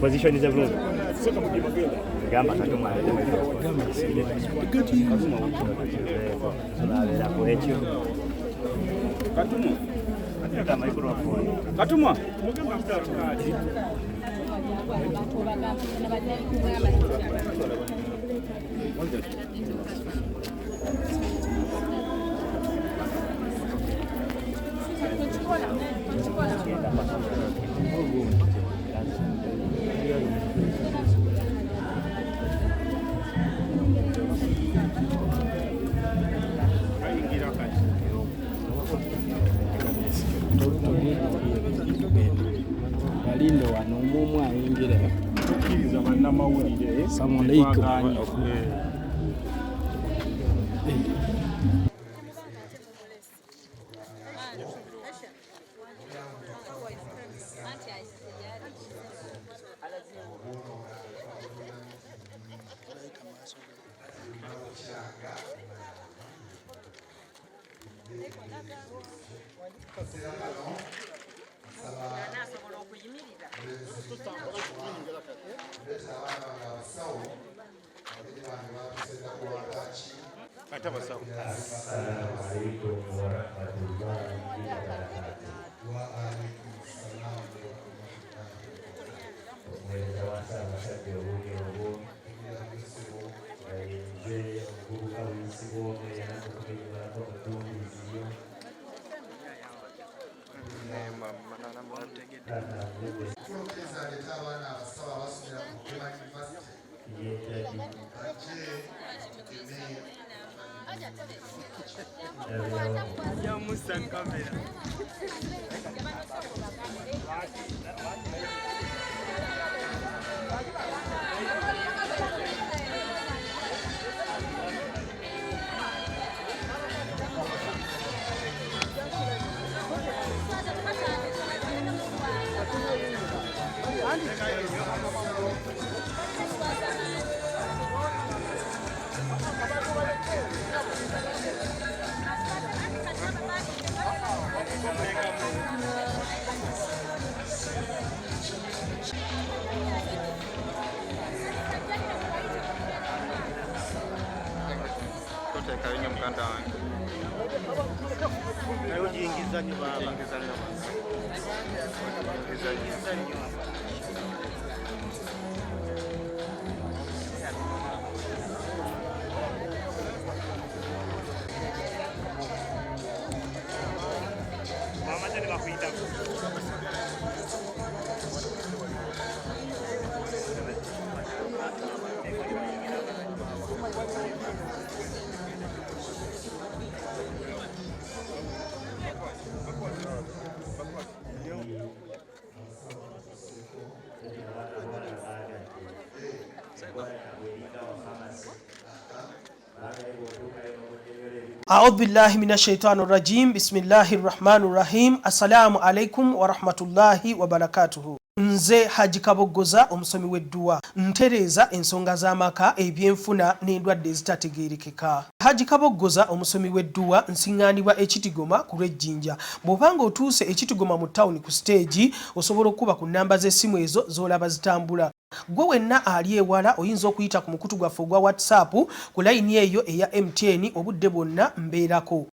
Position is everyone. Gamba katuma katuma Lindo wano omumwe ayingira tukkiriza bannamawulire samuleikum Assalamu alaikum warahmatullahi wabarakatuh. Waalaikum salam warahmatullahi wabarakatuh. Abasajja obunyobo bayinze obuvubuka buyisibwome yanako okubinyumalako omutundiziyo أعوذ بالله من الشيطان الرجيم بسم الله الرحمن الرحيم السلام عليكم ورحمة الله وبركاته. Nze Haji Kabogoza omusomi w'edduwa ntereeza ensonga z'amaka ebyenfuna n'endwadde ezitategeerekeka. Haji Kabogoza omusomi w'edduwa nsiŋŋaanibwa Ekitigoma ku lw'Ejjinja. Bw'obanga otuuse Ekitigoma mu ttawuni ku siteegi osobola okuba ku nnamba z'essimu ezo z'olaba zitambula. Gwe wenna ali ewala oyinza okuyita ku mukutu gwaffe ogwa WhatsApp ku layini eyo eya MTN obudde bwonna mbeerako.